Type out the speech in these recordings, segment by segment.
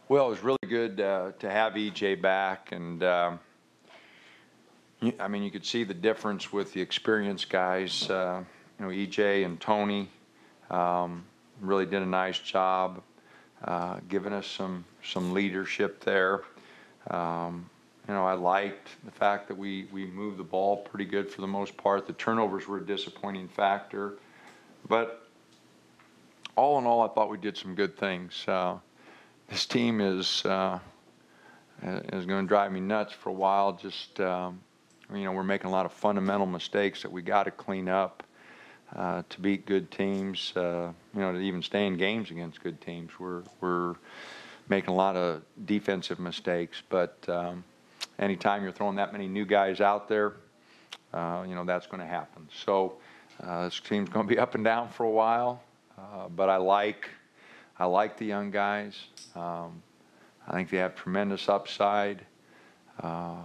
Well, it was really good to have EJ back, and I mean, you could see the difference with the experienced guys. EJ and Tony really did a nice job giving us some leadership there. I liked the fact that we moved the ball pretty good for the most part. The turnovers were a disappointing factor, but all in all, I thought we did some good things. This team is going to drive me nuts for a while. Just we're making a lot of fundamental mistakes that we got to clean up to beat good teams. To even stay in games against good teams. We're making a lot of defensive mistakes, but anytime you're throwing that many new guys out there, that's going to happen. So this team's going to be up and down for a while, but I like the young guys. I think they have tremendous upside. I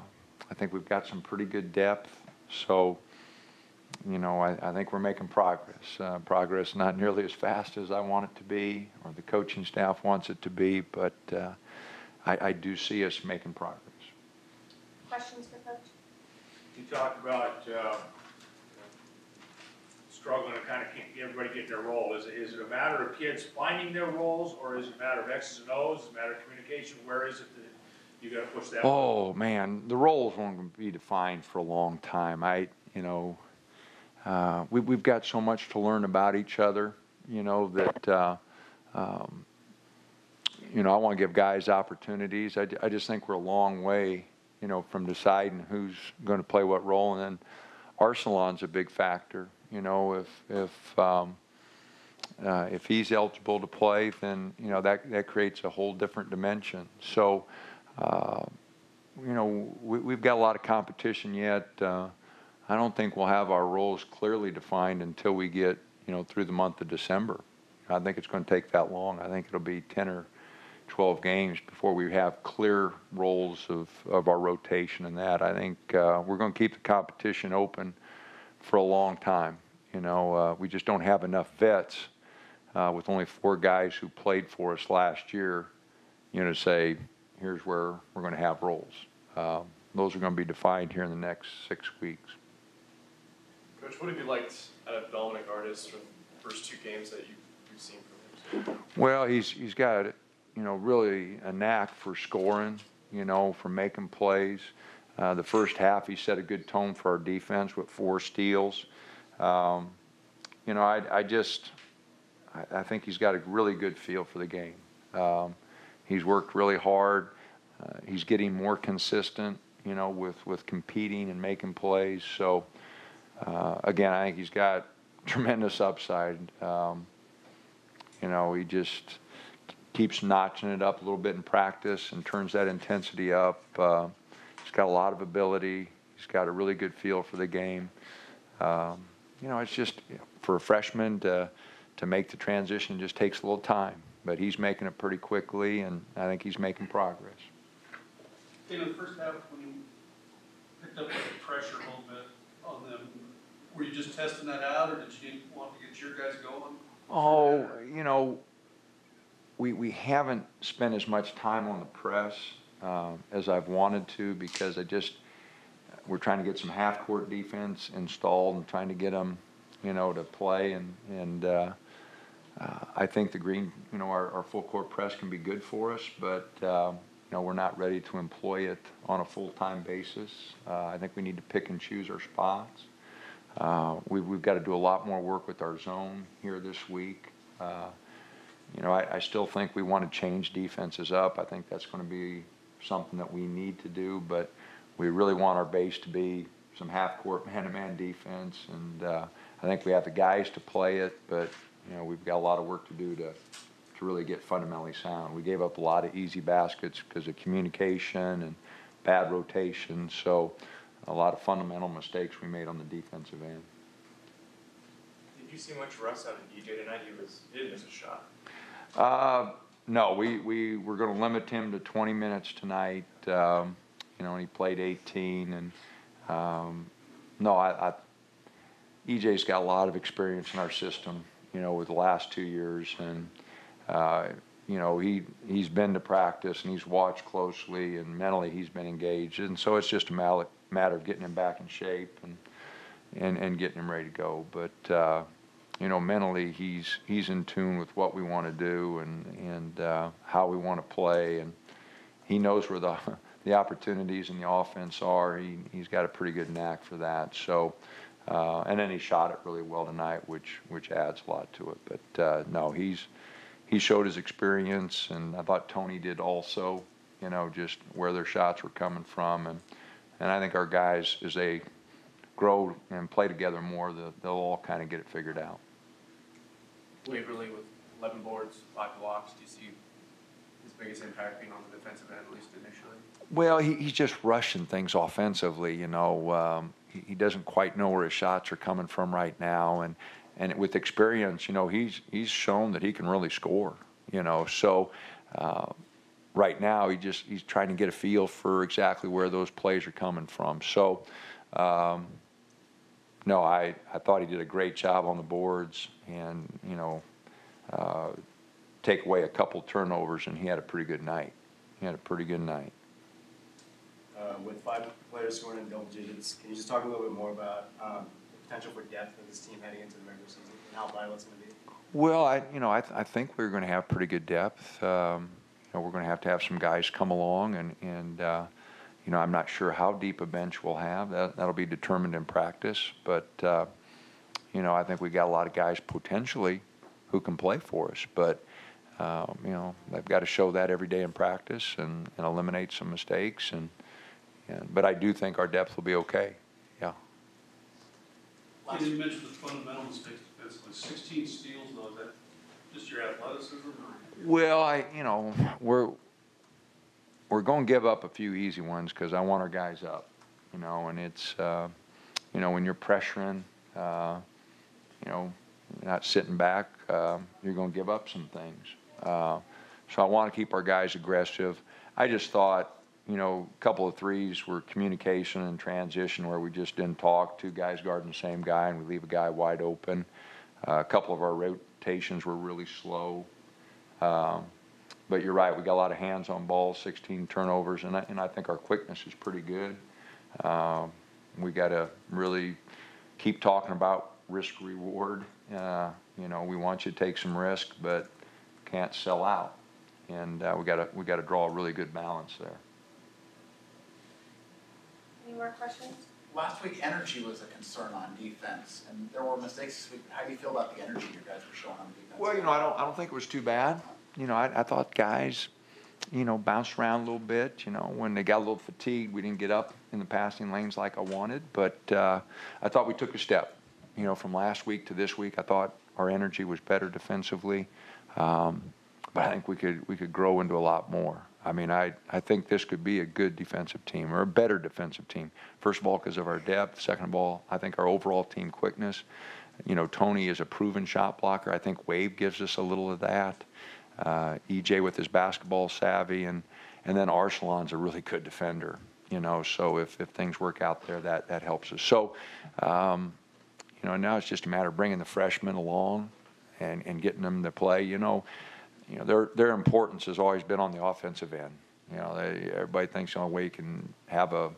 think we've got some pretty good depth. So, I think we're making progress. Progress not nearly as fast as I want it to be, or the coaching staff wants it to be, but I do see us making progress. Questions for Coach? You talked about struggling to kind of get everybody getting their role. Is it a matter of kids finding their roles, or is it a matter of X's and O's? Is it a matter of communication? Where is it that you got to push that? Oh man, the roles won't be defined for a long time. We've got so much to learn about each other. That I want to give guys opportunities. I just think we're a long way, from deciding who's going to play what role, and then Arsalan's a big factor. If he's eligible to play, then that creates a whole different dimension. So we've got a lot of competition yet. I don't think we'll have our roles clearly defined until we get through the month of December. I think it's going to take that long. I think it'll be 10 or 12 games before we have clear roles of our rotation and that. I think we're going to keep the competition open for a long time. We just don't have enough vets with only 4 guys who played for us last year, to say, here's where we're going to have roles. Those are going to be defined here in the next 6 weeks. Coach, what have you liked out of Dominic Artis from the first 2 games that you've seen from him? Well, he's got really a knack for scoring, for making plays. The first half, he set a good tone for our defense with 4 steals. I think he's got a really good feel for the game. He's worked really hard. He's getting more consistent, with competing and making plays. So, again, I think he's got tremendous upside. He just keeps notching it up a little bit in practice and turns that intensity up. He's got a lot of ability. He's got a really good feel for the game. It's just for a freshman to make the transition just takes a little time, but he's making it pretty quickly, and I think he's making progress. In the first half, when you picked up the pressure a little bit on them, were you just testing that out, or did you want to get your guys going? Oh, we haven't spent as much time on the press as I've wanted to, because we're trying to get some half-court defense installed and trying to get them, to play. And I think the green, our full-court press can be good for us, but, we're not ready to employ it on a full-time basis. I think we need to pick and choose our spots. We've got to do a lot more work with our zone here this week. I still think we want to change defenses up. I think that's going to be something that we need to do, but we really want our base to be some half-court man-to-man defense, and I think we have the guys to play it, but we've got a lot of work to do to really get fundamentally sound. We gave up a lot of easy baskets because of communication and bad rotation, so a lot of fundamental mistakes we made on the defensive end. Did you see much rust out of DJ tonight? He didn't miss a shot. No, we were going to limit him to 20 minutes tonight. And he played 18, and EJ's got a lot of experience in our system, with the last 2 years, and you know, he's been to practice and he's watched closely, and mentally he's been engaged, and so it's just a matter of getting him back in shape and getting him ready to go. But you know, mentally he's in tune with what we want to do and how we want to play, and he knows where the opportunities in the offense are. He's got a pretty good knack for that. So, and then he shot it really well tonight, which adds a lot to it. But no, he showed his experience, and I thought Tony did also. You know, just where their shots were coming from, and I think our guys, as they grow and play together more, they'll all kind of get it figured out. Waverly with 11 boards, 5 blocks. Do you see his biggest impact being on the defensive end, at least initially? Well, he's just rushing things offensively. You know, he doesn't quite know where his shots are coming from right now, and with experience, you know, he's shown that he can really score. You know, so right now he's trying to get a feel for exactly where those plays are coming from. So. No, I thought he did a great job on the boards, and you know, take away a couple turnovers, and he had a pretty good night. With 5 players scoring in double digits, can you just talk a little bit more about the potential for depth of this team heading into the regular season and how vital it's going to be? Well, I think we're going to have pretty good depth. You know, we're going to have some guys come along, and you know, I'm not sure how deep a bench we'll have. That'll be determined in practice. But, you know, I think we got a lot of guys potentially who can play for us. But, you know, they've got to show that every day in practice and eliminate some mistakes. But I do think our depth will be okay. Yeah. You mentioned the fundamental mistakes defensively. 16 steals, though, is that just your athleticism? Well, you know, we're going to give up a few easy ones because I want our guys up, you know, and it's, you know, when you're pressuring, you know, not sitting back, you're going to give up some things. So I want to keep our guys aggressive. I just thought, you know, a couple of threes were communication and transition where we just didn't talk, 2 guys guarding the same guy, and we leave a guy wide open. A couple of our rotations were really slow. But you're right, we got a lot of hands on balls, 16 turnovers, and I think our quickness is pretty good. We got to really keep talking about risk reward. You know, we want you to take some risk, but can't sell out, and we got to draw a really good balance there. Any more questions? Last week, energy was a concern on defense, and there were mistakes this week. How do you feel about the energy you guys were showing on the defense? Well, you know, I don't think it was too bad. You know, I thought guys, you know, bounced around a little bit. You know, when they got a little fatigued, we didn't get up in the passing lanes like I wanted. But I thought we took a step. You know, from last week to this week, I thought our energy was better defensively. But I think we could grow into a lot more. I mean, I think this could be a good defensive team or a better defensive team. First of all, because of our depth. Second of all, I think our overall team quickness. You know, Tony is a proven shot blocker. I think Wave gives us a little of that. EJ with his basketball savvy, and then Arsalan's a really good defender. You know, so if things work out there, that helps us. So, you know, now it's just a matter of bringing the freshmen along and getting them to play. You know, their importance has always been on the offensive end. You know, everybody thinks the only way you can have a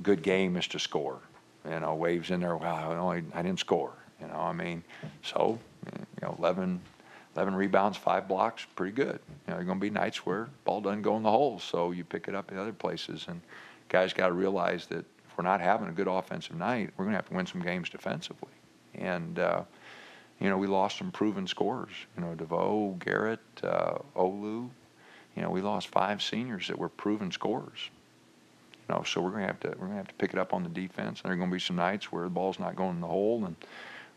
good game is to score. You know, Waves in there. Wow, I didn't score. You know, I mean, so you know, 11 rebounds, 5 blocks, pretty good. You know, there are going to be nights where ball doesn't go in the hole, so you pick it up in other places. And guys got to realize that if we're not having a good offensive night, we're going to have to win some games defensively. And you know, we lost some proven scorers. You know, DeVoe, Garrett, Olu. You know, we lost 5 seniors that were proven scorers. You know, so we're going to have to pick it up on the defense. And there are going to be some nights where the ball's not going in the hole, and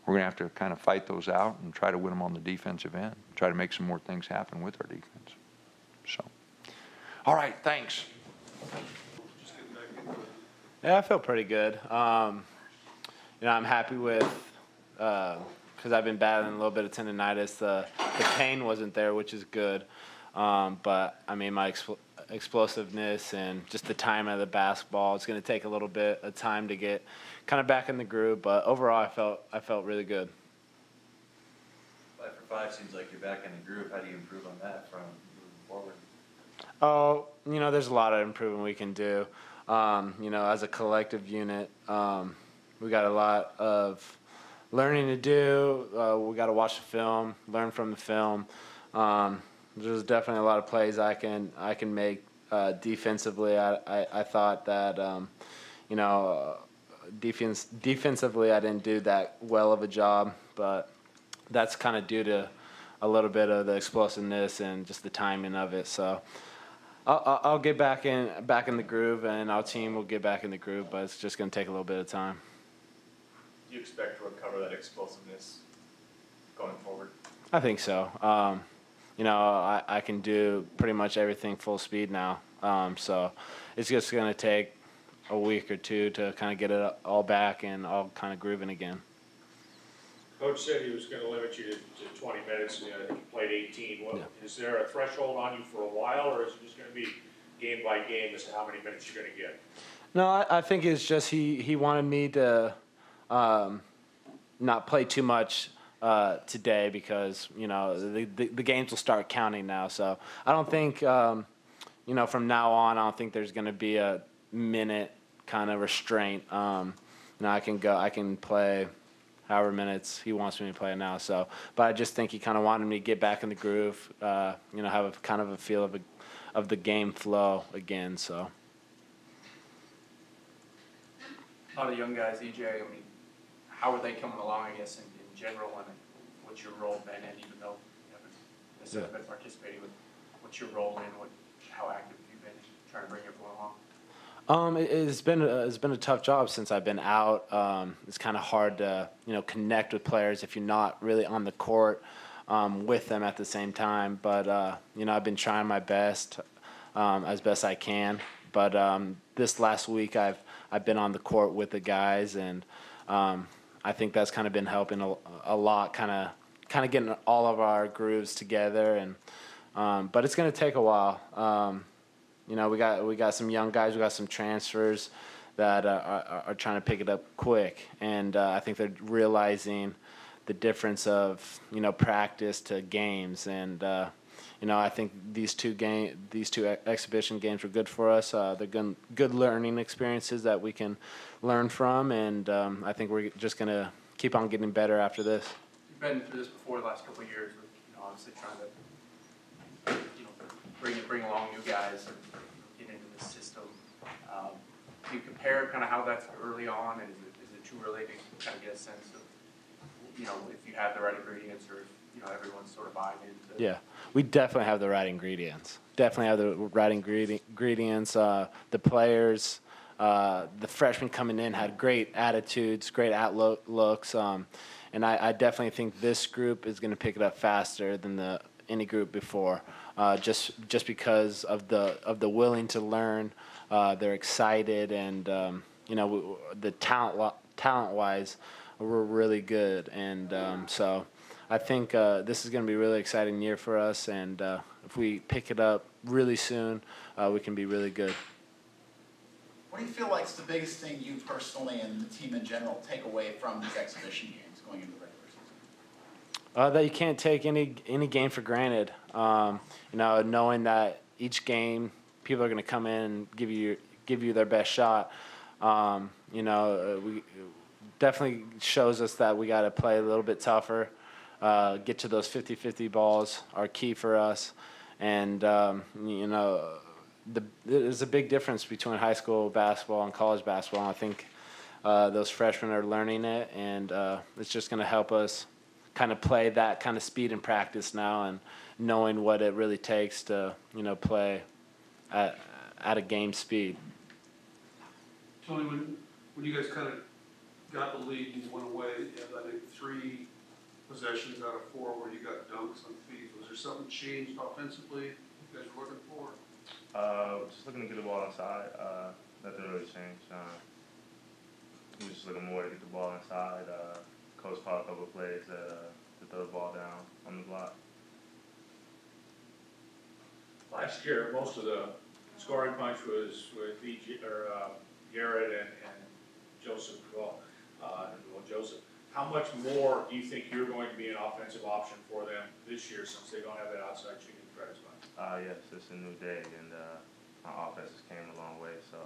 we're going to have to kind of fight those out and try to win them on the defensive end. Try to make some more things happen with our defense. So, all right, thanks. Yeah, I feel pretty good. You know, I'm happy with because I've been battling a little bit of tendonitis. The pain wasn't there, which is good. But I mean, my explosiveness and just the time of the basketball, it's going to take a little bit of time to get kind of back in the groove. But overall, I felt really good. Play for 5 seems like you're back in the groove. How do you improve on that from moving forward? Oh, there's a lot of improvement we can do. As a collective unit, we got a lot of learning to do. We got to watch the film, learn from the film. There's definitely a lot of plays I can make defensively. I thought that defensively I didn't do that well of a job, but that's kind of due to a little bit of the explosiveness and just the timing of it. So I'll get back in the groove, and our team will get back in the groove, but it's just going to take a little bit of time. Do you expect to recover that explosiveness going forward? I think so. I can do pretty much everything full speed now. So it's just going to take a week or two to kind of get it all back and all kind of grooving again. Coach said he was gonna limit you to 20 minutes, and I think you played 18. Is there a threshold on you for a while, or is it just gonna be game by game as to how many minutes you're gonna get? No, I think it's just he wanted me to not play too much today because the games will start counting now. So I don't think from now on I don't think there's going to be a minute kind of restraint. I can play however minutes he wants me to play now. So, but I just think he kind of wanted me to get back in the groove. Have a kind of a feel of the game flow again. So. A lot of young guys, EJ, I mean, how are they coming along, I guess, in general, and what's your role been in, even though you haven't necessarily been participating with, what's your role in, how active have you been trying to bring everyone along? It's been a tough job since I've been out. It's kind of hard to connect with players if you're not really on the court with them at the same time. But I've been trying my best as best I can. But this last week I've been on the court with the guys, and I think that's kind of been helping a lot, kind of getting all of our grooves together. And but it's going to take a while. We got some young guys, we got some transfers that are trying to pick it up quick, and I think they're realizing the difference of practice to games, and I think these two exhibition games were good for us. They're good learning experiences that we can learn from, and I think we're just gonna keep on getting better after this. You've been through this before the last couple of years, with obviously trying to bring along new guys and get into the system. Do you compare kind of how that's early on, and is it too early to kind of get a sense of if you have the right ingredients, or if everyone's sort of buying into? Yeah, we definitely have the right ingredients. Definitely have the right ingredients. The players, the freshmen coming in had great attitudes, great outlooks, and I definitely think this group is going to pick it up faster than any group before. Just because of the willing to learn, they're excited, and the talent wise, we're really good, and so I think this is going to be a really exciting year for us, and if we pick it up really soon, we can be really good. What do you feel like is the biggest thing you personally and the team in general take away from these exhibition games going into the regular season? That you can't take any game for granted. Knowing that each game people are going to come in and give you their best shot. We definitely shows us that we got to play a little bit tougher. Get to those 50-50 balls are key for us, and there's a big difference between high school basketball and college basketball. And I think those freshmen are learning it, and it's just going to help us kind of play that kind of speed in practice now, and knowing what it really takes to play at a game speed. Tony, when you guys kind of got the lead and went away, you had, I think, 3 possessions out of 4 where you got dunks on feet. Was there something changed offensively you guys were looking for? Just looking to get the ball inside. Nothing really changed. We were just looking more to get the ball inside. Coach called a couple of plays to throw the ball down on the block. Last year, most of the scoring punch was with Garrett and Joseph. Joseph. how much more do you think you're going to be an offensive option for them this year since they don't have that outside shooting threat as much? Yes, it's a new day, and my offense has came a long way, so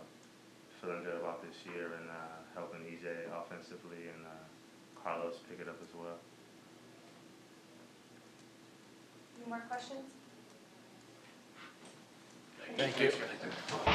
feeling good about this year and helping EJ offensively and Carlos pick it up as well. Any more questions? Thank you.